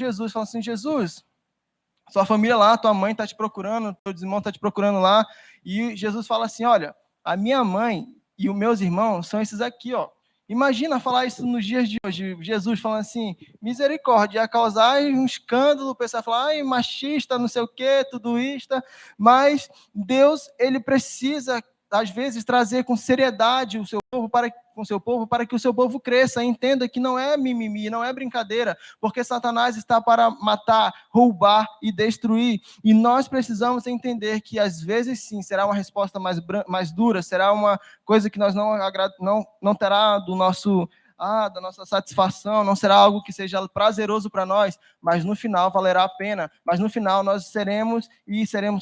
Jesus, falando assim, Jesus, sua família lá, tua mãe está te procurando, teus irmãos estão te procurando lá, e Jesus fala assim, olha, a minha mãe e os meus irmãos são esses aqui, ó. Imagina falar isso nos dias de hoje, Jesus falando assim, misericórdia, ia causar um escândalo, o pessoal falar, ai, machista, não sei o quê, tudo isto, mas Deus, ele precisa, às vezes, trazer com seriedade o seu povo para que o seu povo cresça, entenda que não é mimimi, não é brincadeira, porque Satanás está para matar, roubar e destruir, e nós precisamos entender que às vezes sim, será uma resposta mais dura, será uma coisa que nós não terá da nossa satisfação, não será algo que seja prazeroso para nós, mas no final valerá a pena, mas no final nós seremos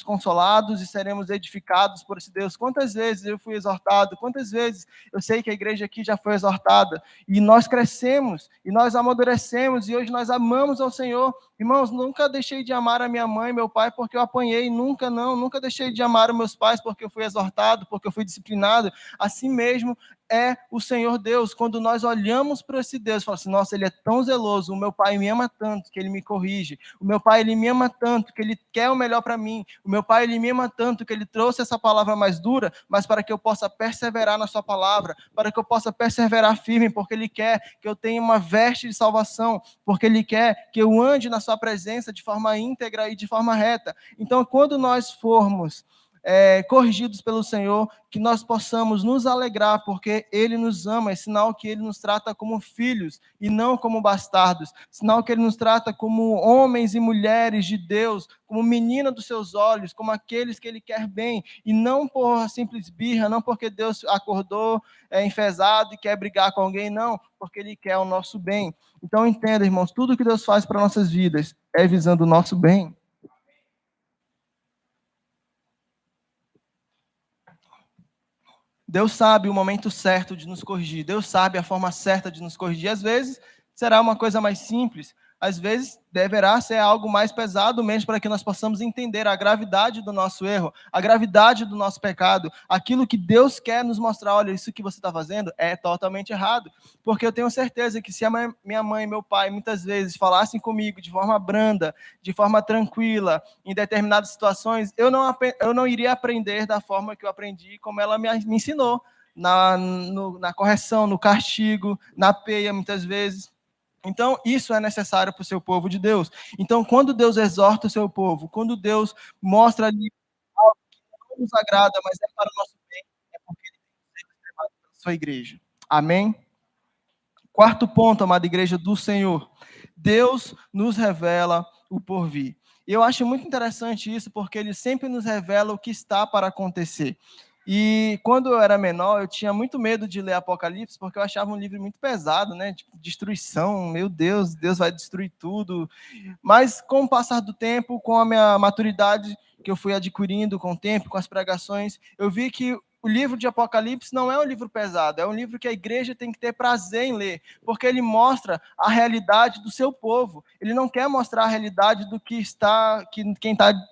consolados e seremos edificados por esse Deus. Quantas vezes eu fui exortado, quantas vezes eu sei que a igreja aqui já foi exortada, e nós crescemos, e nós amadurecemos, e hoje nós amamos ao Senhor. Irmãos, nunca deixei de amar a minha mãe e meu pai porque eu apanhei, nunca deixei de amar os meus pais porque eu fui exortado, porque eu fui disciplinado. Assim mesmo é o Senhor Deus. Quando nós olhamos para esse Deus, falamos assim, nossa, ele é tão zeloso, o meu pai me ama tanto que ele me corrige, o meu pai, ele me ama tanto que ele quer o melhor para mim, o meu pai, ele me ama tanto que ele trouxe essa palavra mais dura, mas para que eu possa perseverar na sua palavra, para que eu possa perseverar firme, porque ele quer que eu tenha uma veste de salvação, porque ele quer que eu ande na sua presença de forma íntegra e de forma reta. Então, quando nós formos corrigidos pelo Senhor, que nós possamos nos alegrar, porque Ele nos ama, é sinal que Ele nos trata como filhos e não como bastardos, sinal que Ele nos trata como homens e mulheres de Deus, como menina dos seus olhos, como aqueles que Ele quer bem, e não por simples birra, não porque Deus acordou enfesado e quer brigar com alguém, não, porque Ele quer o nosso bem. Então entenda, irmãos, tudo que Deus faz para nossas vidas é visando o nosso bem. Deus sabe o momento certo de nos corrigir, Deus sabe a forma certa de nos corrigir. Às vezes será uma coisa mais simples, às vezes deverá ser algo mais pesado mesmo para que nós possamos entender a gravidade do nosso erro, a gravidade do nosso pecado, aquilo que Deus quer nos mostrar, olha, isso que você está fazendo é totalmente errado, porque eu tenho certeza que se minha mãe e meu pai muitas vezes falassem comigo de forma branda, de forma tranquila, em determinadas situações, eu não iria aprender da forma que eu aprendi, como ela me ensinou, na correção, no castigo, na peia, muitas vezes. Então, isso é necessário para o seu povo de Deus. Então, quando Deus exorta o seu povo, quando Deus mostra ali algo que não nos agrada, mas é para o nosso bem, é porque Ele tem preparado para a sua igreja. Amém? Quarto ponto, amada igreja do Senhor. Deus nos revela o porvir. Eu acho muito interessante isso, porque Ele sempre nos revela o que está para acontecer. E quando eu era menor, eu tinha muito medo de ler Apocalipse, porque eu achava um livro muito pesado, né? Tipo, destruição, meu Deus, Deus vai destruir tudo. Mas com o passar do tempo, com a minha maturidade que eu fui adquirindo com o tempo, com as pregações, eu vi que o livro de Apocalipse não é um livro pesado, é um livro que a igreja tem que ter prazer em ler, porque ele mostra a realidade do seu povo. Ele não quer mostrar a realidade do que está,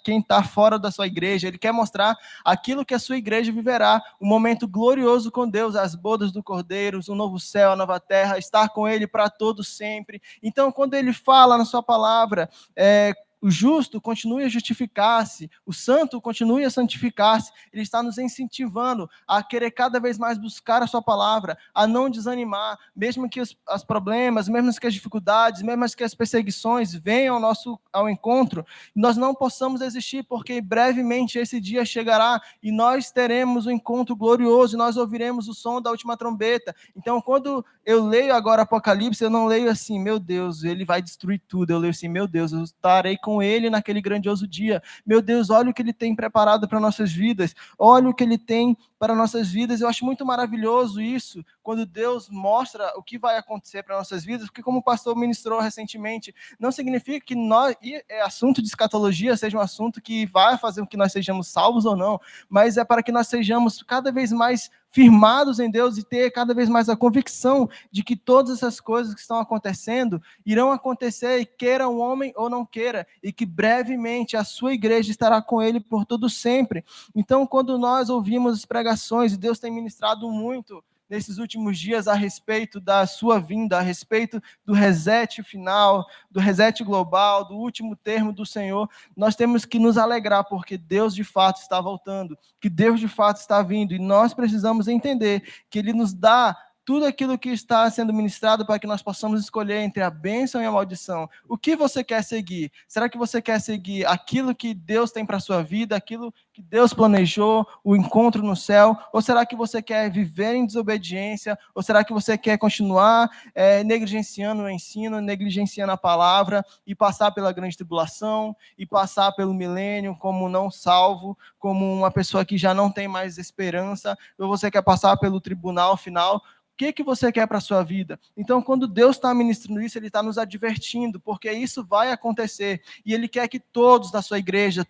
quem tá fora da sua igreja. Ele quer mostrar aquilo que a sua igreja viverá, um momento glorioso com Deus, as bodas do Cordeiro, um novo céu, a nova terra, estar com Ele para todos sempre. Então, quando Ele fala na sua palavra, o justo continue a justificar-se, o santo continue a santificar-se, ele está nos incentivando a querer cada vez mais buscar a sua palavra, a não desanimar, mesmo que os problemas, mesmo que as dificuldades, mesmo que as perseguições venham ao encontro, nós não possamos desistir, porque brevemente esse dia chegará e nós teremos um encontro glorioso, e nós ouviremos o som da última trombeta. Então, quando eu leio agora Apocalipse, eu não leio assim, meu Deus, ele vai destruir tudo. Eu leio assim, meu Deus, eu estarei com ele naquele grandioso dia. Meu Deus, olha o que ele tem preparado para nossas vidas. Olha o que ele tem para nossas vidas. Eu acho muito maravilhoso isso, quando Deus mostra o que vai acontecer para nossas vidas, porque como o pastor ministrou recentemente, não significa que assunto de escatologia seja um assunto que vai fazer com que nós sejamos salvos ou não, mas é para que nós sejamos cada vez mais firmados em Deus e ter cada vez mais a convicção de que todas essas coisas que estão acontecendo irão acontecer, e queira o homem ou não queira, e que brevemente a sua igreja estará com ele por todo sempre. Então, quando nós ouvimos as pregações, e Deus tem ministrado muito nesses últimos dias a respeito da sua vinda, a respeito do reset final, do reset global, do último termo do Senhor, nós temos que nos alegrar, porque Deus de fato está voltando, que Deus de fato está vindo, e nós precisamos entender que Ele nos dá tudo aquilo que está sendo ministrado para que nós possamos escolher entre a bênção e a maldição. O que você quer seguir? Será que você quer seguir aquilo que Deus tem para a sua vida, aquilo que Deus planejou, o encontro no céu? Ou será que você quer viver em desobediência? Ou será que você quer continuar negligenciando o ensino, negligenciando a palavra e passar pela grande tribulação e passar pelo milênio como não salvo, como uma pessoa que já não tem mais esperança? Ou você quer passar pelo tribunal final? O que você quer para a sua vida? Então, quando Deus está ministrando isso, Ele está nos advertindo, porque isso vai acontecer. E Ele quer que todos da sua igreja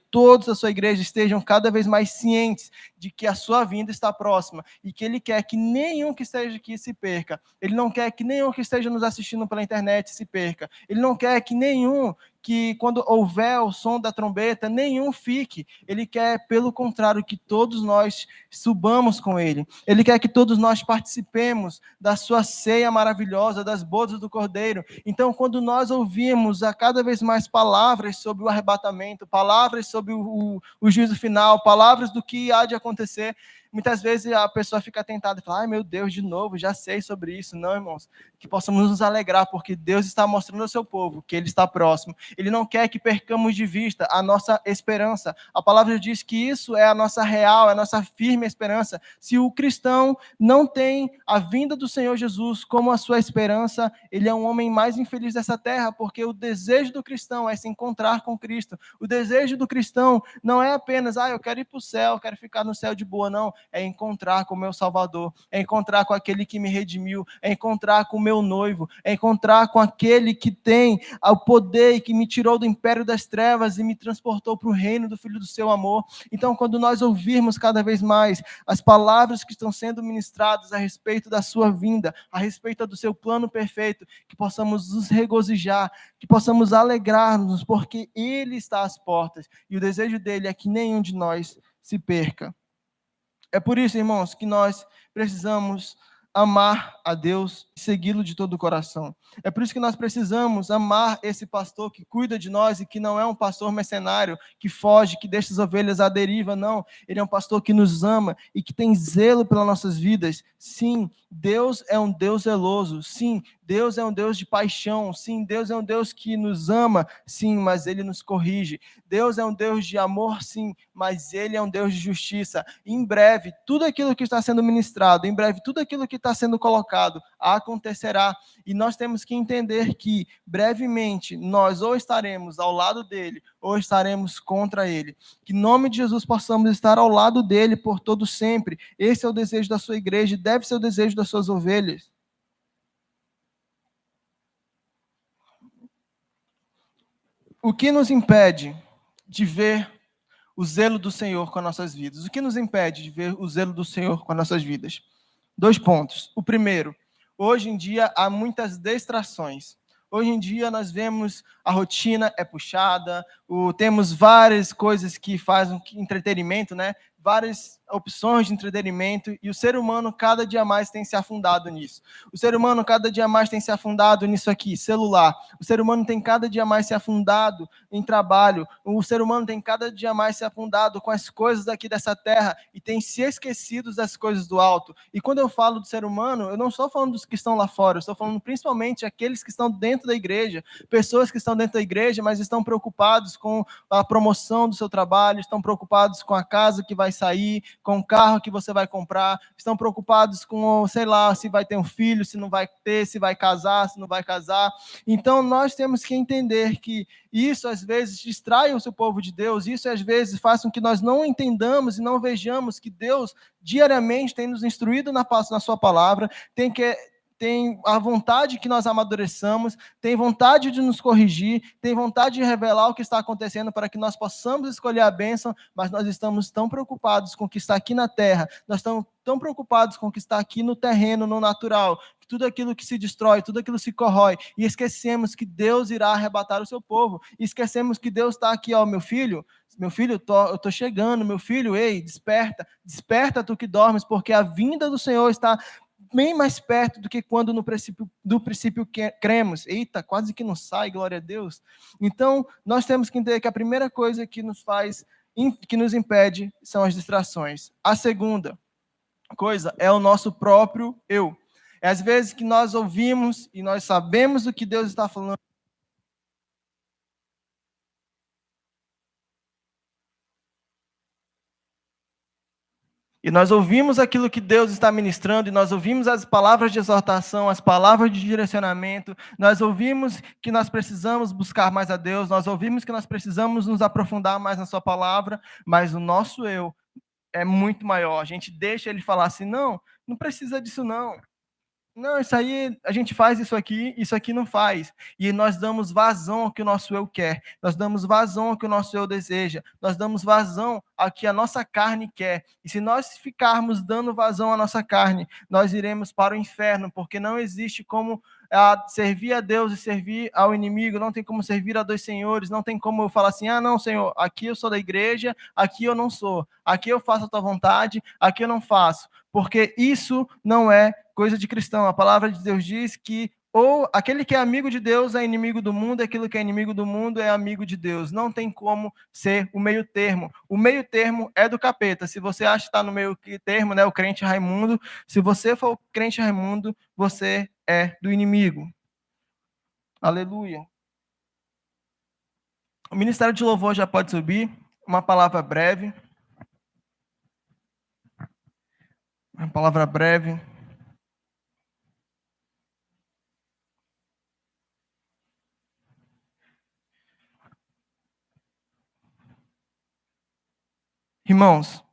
estejam cada vez mais cientes de que a sua vinda está próxima. E que Ele quer que nenhum que esteja aqui se perca. Ele não quer que nenhum que esteja nos assistindo pela internet se perca. Ele não quer que nenhum que quando houver o som da trombeta, nenhum fique. Ele quer, pelo contrário, que todos nós subamos com Ele. Ele quer que todos nós participemos da sua ceia maravilhosa, das bodas do Cordeiro. Então, quando nós ouvimos a cada vez mais palavras sobre o arrebatamento, palavras sobre o juízo final, palavras do que há de acontecer, muitas vezes a pessoa fica tentada e fala, ai meu Deus, de novo, já sei sobre isso. Não, irmãos, que possamos nos alegrar, porque Deus está mostrando ao seu povo que Ele está próximo. Ele não quer que percamos de vista a nossa esperança. A palavra diz que isso é a nossa real, é a nossa firme esperança. Se o cristão não tem a vinda do Senhor Jesus como a sua esperança, ele é um homem mais infeliz dessa terra, porque o desejo do cristão é se encontrar com Cristo. O desejo do cristão não é apenas, eu quero ir para o céu, eu quero ficar no céu de boa, não. É encontrar com o meu Salvador, é encontrar com aquele que me redimiu, é encontrar com o meu noivo, é encontrar com aquele que tem o poder e que me tirou do império das trevas e me transportou para o reino do Filho do seu amor. Então, quando nós ouvirmos cada vez mais as palavras que estão sendo ministradas a respeito da sua vinda, a respeito do seu plano perfeito, que possamos nos regozijar, que possamos alegrar-nos, porque Ele está às portas e o desejo dele é que nenhum de nós se perca. É por isso, irmãos, que nós precisamos amar a Deus e segui-lo de todo o coração. É por isso que nós precisamos amar esse pastor que cuida de nós e que não é um pastor mercenário, que foge, que deixa as ovelhas à deriva, não. Ele é um pastor que nos ama e que tem zelo pelas nossas vidas. Sim, Deus é um Deus zeloso. Sim, Deus é um Deus de paixão. Sim, Deus é um Deus que nos ama. Sim, mas Ele nos corrige. Deus é um Deus de amor, sim, mas Ele é um Deus de justiça. Em breve, tudo aquilo que está sendo ministrado, em breve, tudo aquilo que está sendo colocado acontecerá. E nós temos que entender que, brevemente, nós ou estaremos ao lado dele, ou estaremos contra ele. Que em nome de Jesus possamos estar ao lado dele por todo sempre. Esse é o desejo da sua igreja, deve ser o desejo das suas ovelhas. O que nos impede de ver o zelo do Senhor com as nossas vidas? O que nos impede de ver o zelo do Senhor com as nossas vidas? 2 pontos. O primeiro, hoje em dia há muitas distrações. Hoje em dia nós vemos a rotina é puxada, temos várias coisas que fazem entretenimento, né? Várias opções de entretenimento, e o ser humano cada dia mais tem se afundado nisso. O ser humano cada dia mais tem se afundado nisso aqui, celular. O ser humano tem cada dia mais se afundado em trabalho. O ser humano tem cada dia mais se afundado com as coisas aqui dessa terra e tem se esquecido das coisas do alto. E quando eu falo do ser humano, eu não estou falando dos que estão lá fora, eu estou falando principalmente aqueles que estão dentro da igreja, pessoas que estão dentro da igreja, mas estão preocupados com a promoção do seu trabalho, estão preocupados com a casa que vai sair, com o carro que você vai comprar, estão preocupados com, sei lá, se vai ter um filho, se não vai ter, se vai casar, se não vai casar. Então, nós temos que entender que isso, às vezes, distrai o seu povo de Deus, isso, às vezes, faz com que nós não entendamos e não vejamos que Deus, diariamente, tem nos instruído na sua palavra, tem a vontade que nós amadureçamos, tem vontade de nos corrigir, tem vontade de revelar o que está acontecendo para que nós possamos escolher a bênção, mas nós estamos tão preocupados com o que está aqui na terra, nós estamos tão preocupados com o que está aqui no terreno, no natural, tudo aquilo que se destrói, tudo aquilo que se corrói, e esquecemos que Deus irá arrebatar o seu povo, e esquecemos que Deus está aqui, meu filho, eu estou chegando, meu filho, ei, desperta tu que dormes, porque a vinda do Senhor está bem mais perto do que quando do princípio cremos. Eita, quase que não sai, glória a Deus. Então, nós temos que entender que a primeira coisa que que nos impede são as distrações. A segunda coisa é o nosso próprio eu. É às vezes que nós ouvimos e nós sabemos o que Deus está falando. E nós ouvimos aquilo que Deus está ministrando, e nós ouvimos as palavras de exortação, as palavras de direcionamento, nós ouvimos que nós precisamos buscar mais a Deus, nós ouvimos que nós precisamos nos aprofundar mais na sua palavra, mas o nosso eu é muito maior. A gente deixa ele falar assim, não, não precisa disso não. Não, isso aí, a gente faz isso aqui não faz. E nós damos vazão ao que o nosso eu quer. Nós damos vazão ao que o nosso eu deseja. Nós damos vazão ao que a nossa carne quer. E se nós ficarmos dando vazão à nossa carne, nós iremos para o inferno, porque não existe como servir a Deus e servir ao inimigo. Não tem como servir a dois senhores. Não tem como eu falar assim, ah, não, Senhor, aqui eu sou da igreja, aqui eu não sou. Aqui eu faço a tua vontade, aqui eu não faço. Porque isso não é coisa de cristão. A palavra de Deus diz que ou aquele que é amigo de Deus é inimigo do mundo, aquilo que é inimigo do mundo é amigo de Deus. Não tem como ser o meio termo. O meio termo é do capeta. Se você acha que está no meio termo, né, o crente Raimundo, se você for o crente Raimundo, você é do inimigo. Aleluia. O ministério de louvor já pode subir. Uma palavra breve. Uma palavra breve. Irmãos,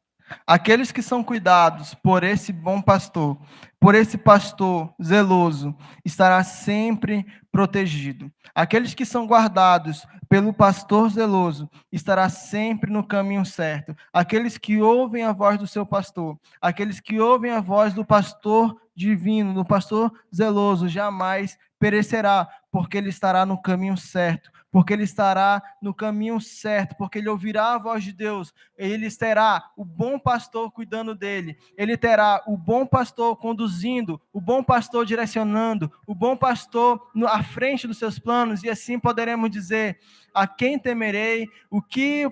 aqueles que são cuidados por esse bom pastor, por esse pastor zeloso, estará sempre protegido. Aqueles que são guardados pelo pastor zeloso, estará sempre no caminho certo. Aqueles que ouvem a voz do seu pastor, aqueles que ouvem a voz do pastor divino, do pastor zeloso, jamais perecerá, porque ele estará no caminho certo. Porque ele estará no caminho certo, porque ele ouvirá a voz de Deus, ele terá o bom pastor cuidando dele, ele terá o bom pastor conduzindo, o bom pastor direcionando, o bom pastor à frente dos seus planos, e assim poderemos dizer: a quem temerei, o que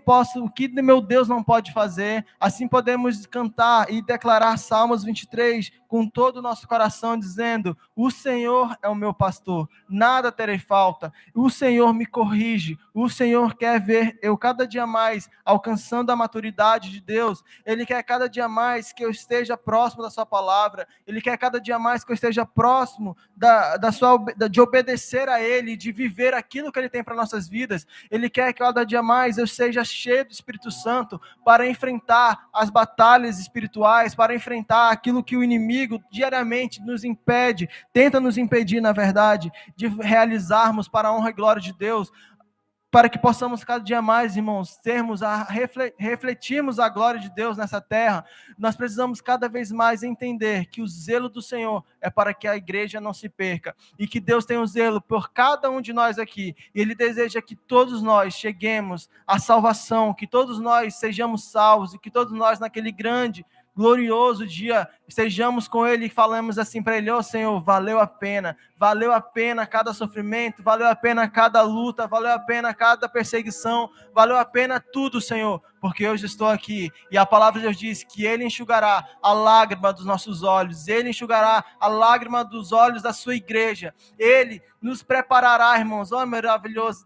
meu Deus não pode fazer. Assim podemos cantar e declarar Salmos 23 com todo o nosso coração, dizendo: o Senhor é o meu pastor, nada terei falta, o Senhor me corrige, o Senhor quer ver eu cada dia mais alcançando a maturidade de Deus, Ele quer cada dia mais que eu esteja próximo da sua palavra, Ele quer cada dia mais que eu esteja próximo de obedecer a Ele, de viver aquilo que Ele tem para nossas vidas. Ele quer que cada dia mais eu seja cheio do Espírito Santo para enfrentar as batalhas espirituais, para enfrentar aquilo que o inimigo diariamente nos impede, tenta nos impedir, na verdade, de realizarmos para a honra e glória de Deus, para que possamos cada dia mais, irmãos, refletirmos a glória de Deus nessa terra. Nós precisamos cada vez mais entender que o zelo do Senhor é para que a igreja não se perca, e que Deus tem um zelo por cada um de nós aqui, e Ele deseja que todos nós cheguemos à salvação, que todos nós sejamos salvos, e que todos nós naquele grande, glorioso dia, estejamos com Ele e falamos assim para Ele: ó Senhor, valeu a pena cada sofrimento, valeu a pena cada luta, valeu a pena cada perseguição, valeu a pena tudo, Senhor, porque hoje estou aqui. E a palavra de Deus diz que Ele enxugará a lágrima dos nossos olhos, Ele enxugará a lágrima dos olhos da sua igreja, Ele nos preparará, irmãos. Ó, maravilhoso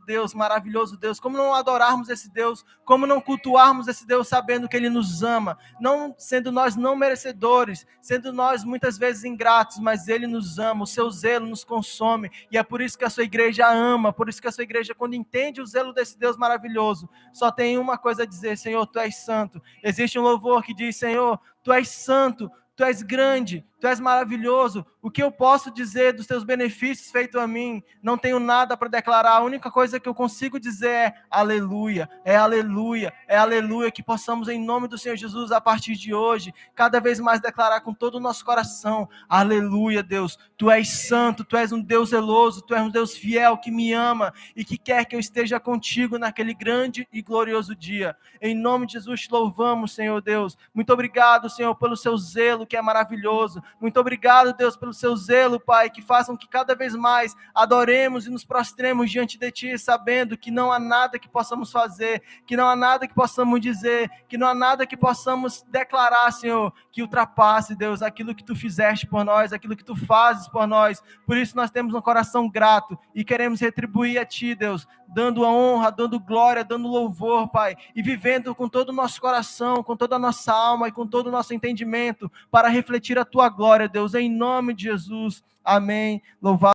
Deus, como não adorarmos esse Deus, como não cultuarmos esse Deus sabendo que Ele nos ama, não sendo nós não merecedores, sendo nós muitas vezes ingratos, mas Ele nos ama, o seu zelo nos consome, e é por isso que a sua igreja ama, por isso que a sua igreja, quando entende o zelo desse Deus maravilhoso, só tem uma coisa a dizer: Senhor, Tu és santo. Existe um louvor que diz: Senhor, Tu és santo, Tu és grande, Tu és maravilhoso. O que eu posso dizer dos Teus benefícios feitos a mim? Não tenho nada para declarar. A única coisa que eu consigo dizer é aleluia, é aleluia, é aleluia. Que possamos, em nome do Senhor Jesus, a partir de hoje, cada vez mais declarar com todo o nosso coração: aleluia, Deus. Tu és santo, Tu és um Deus zeloso, Tu és um Deus fiel que me ama e que quer que eu esteja contigo naquele grande e glorioso dia. Em nome de Jesus te louvamos, Senhor Deus. Muito obrigado, Senhor, pelo seu zelo que é maravilhoso. Muito obrigado, Deus, pelo seu zelo, Pai, que façam que cada vez mais adoremos e nos prostremos diante de Ti, sabendo que não há nada que possamos fazer, que não há nada que possamos dizer, que não há nada que possamos declarar, Senhor, que ultrapasse, Deus, aquilo que Tu fizeste por nós, aquilo que Tu fazes por nós. Por isso nós temos um coração grato e queremos retribuir a Ti, Deus, dando a honra, dando glória, dando louvor, Pai, e vivendo com todo o nosso coração, com toda a nossa alma e com todo o nosso entendimento, para refletir a Tua glória, Deus, em nome de Jesus. Amém. Louvado